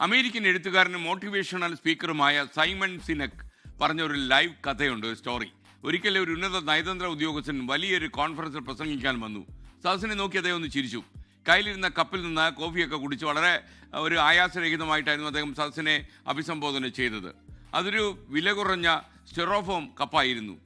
American എഴുത്തുകാരനും motivational സ്പീക്കറുമായ Simon സിനക് പറഞ്ഞ ഒരു ലൈവ് കഥയുണ്ട്, ഒരു സ്റ്റോറി. ഒരിക്കലും ഒരു ഉന്നത നയതന്ത്ര ഉദ്യോഗസ്ഥൻ വലിയൊരു കോൺഫറൻസിൽ പ്രസംഗിക്കാൻ വന്നു. സദസ്സിനെ നോക്കി അദ്ദേഹം ഒന്ന് ചിരിച്ചു. കയ്യിലിരുന്ന കപ്പിൽ നിന്ന് കോഫിയൊക്കെ കുടിച്ച് വളരെ ഒരു ആയാസരഹിതമായിട്ടായിരുന്നു അദ്ദേഹം സദസ്സിനെ അഭിസംബോധന ചെയ്തത്. അതൊരു വില കുറഞ്ഞ സ്റ്റെറോഫോം കപ്പായിരുന്നു.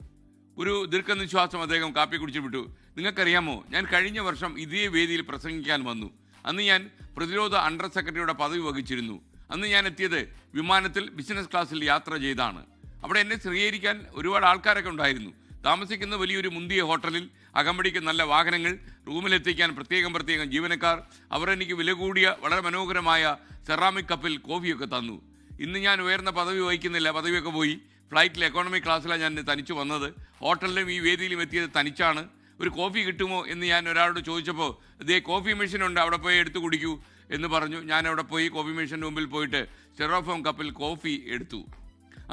ഒരു ദീർഘനിശ്വാസം അദ്ദേഹം കാപ്പി കുടിച്ചു വിട്ടു. നിങ്ങൾക്കറിയാമോ, ഞാൻ കഴിഞ്ഞ വർഷം ഇതേ വേദിയിൽ പ്രസംഗിക്കാൻ വന്നു. അന്ന് ഞാൻ പ്രതിരോധ അണ്ടർ സെക്രട്ടറിയുടെ പദവി വഹിച്ചിരുന്നു. അന്ന് ഞാൻ എത്തിയത് വിമാനത്തിൽ ബിസിനസ് ക്ലാസ്സിൽ യാത്ര ചെയ്താണ്. അവിടെ എന്നെ സ്വീകരിക്കാൻ ഒരുപാട് ആൾക്കാരൊക്കെ ഉണ്ടായിരുന്നു. താമസിക്കുന്ന വലിയൊരു മുന്തിയ ഹോട്ടലിൽ, അകമ്പടിക്ക് നല്ല വാഹനങ്ങൾ, റൂമിലെത്തിക്കാൻ പ്രത്യേകം ജീവനക്കാർ. അവർ എനിക്ക് വില കൂടിയ വളരെ മനോഹരമായ സെറാമിക് കപ്പിൽ കോഫിയൊക്കെ തന്നു. ഇന്ന് ഞാൻ ഉയർന്ന പദവി വഹിക്കുന്നില്ല, പദവിയൊക്കെ പോയി. ഫ്ലൈറ്റിൽ എക്കോണമി ക്ലാസ്സിലാണ് ഞാൻ തനിച്ച് വന്നത്. ഹോട്ടലിലും ഈ വേദിയിലും എത്തിയത് തനിച്ചാണ്. ഒരു കോഫി കിട്ടുമോ എന്ന് ഞാൻ ഒരാളോട് ചോദിച്ചപ്പോൾ, ഇതേ കോഫി മെഷീൻ ഉണ്ട്, അവിടെ പോയി എടുത്തു കുടിക്കൂ എന്ന് പറഞ്ഞു. ഞാൻ അവിടെ പോയി കോഫി മെഷീൻ്റെ മുമ്പിൽ പോയിട്ട് സ്റ്റെറോഫോം കപ്പിൽ കോഫി എടുത്തു.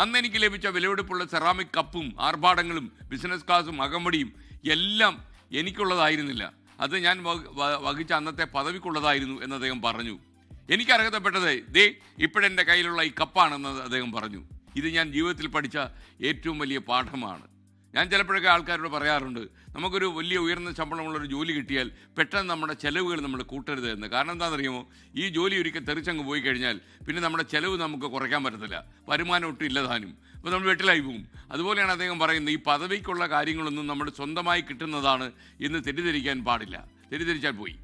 അന്ന് എനിക്ക് ലഭിച്ച വിലപിടിപ്പുള്ള സെറാമിക് കപ്പും ആർഭാടങ്ങളും ബിസിനസ് ക്ലാസ്സും അകമ്പടിയും എല്ലാം എനിക്കുള്ളതായിരുന്നില്ല. അത് ഞാൻ വഹിച്ച അന്നത്തെ പദവിക്കുള്ളതായിരുന്നു എന്ന് അദ്ദേഹം പറഞ്ഞു. എനിക്ക് അർഹതപ്പെട്ടത് ദേ ഇപ്പോഴെൻ്റെ കയ്യിലുള്ള ഈ കപ്പാണെന്ന് അദ്ദേഹം പറഞ്ഞു. ഇത് ഞാൻ ജീവിതത്തിൽ പഠിച്ച ഏറ്റവും വലിയ പാഠമാണ്. ഞാൻ ചിലപ്പോഴൊക്കെ ആൾക്കാരോട് പറയാറുണ്ട്, നമുക്കൊരു വലിയ ഉയർന്ന ശമ്പളമുള്ളൊരു ജോലി കിട്ടിയാൽ പെട്ടെന്ന് നമ്മുടെ ചിലവുകൾ നമ്മൾ കൂട്ടരുത് എന്ന്. കാരണം എന്താണെന്നറിയുമോ, ഈ ജോലി ഒരിക്കൽ തെറിച്ചങ്ങ് പോയി കഴിഞ്ഞാൽ പിന്നെ നമ്മുടെ ചിലവ് നമുക്ക് കുറയ്ക്കാൻ പറ്റത്തില്ല, വരുമാനം ഒട്ടും ഇല്ലതാനും. അപ്പോൾ നമ്മൾ വെട്ടിലായി പോകും. അതുപോലെയാണ് അദ്ദേഹം പറയുന്നത്, ഈ പദവിക്കുള്ള കാര്യങ്ങളൊന്നും നമ്മൾ സ്വന്തമായി കിട്ടുന്നതാണ് എന്ന് തെറ്റിദ്ധരിക്കാൻ പാടില്ല. തെറ്റിദ്ധരിച്ചാൽ പോയി.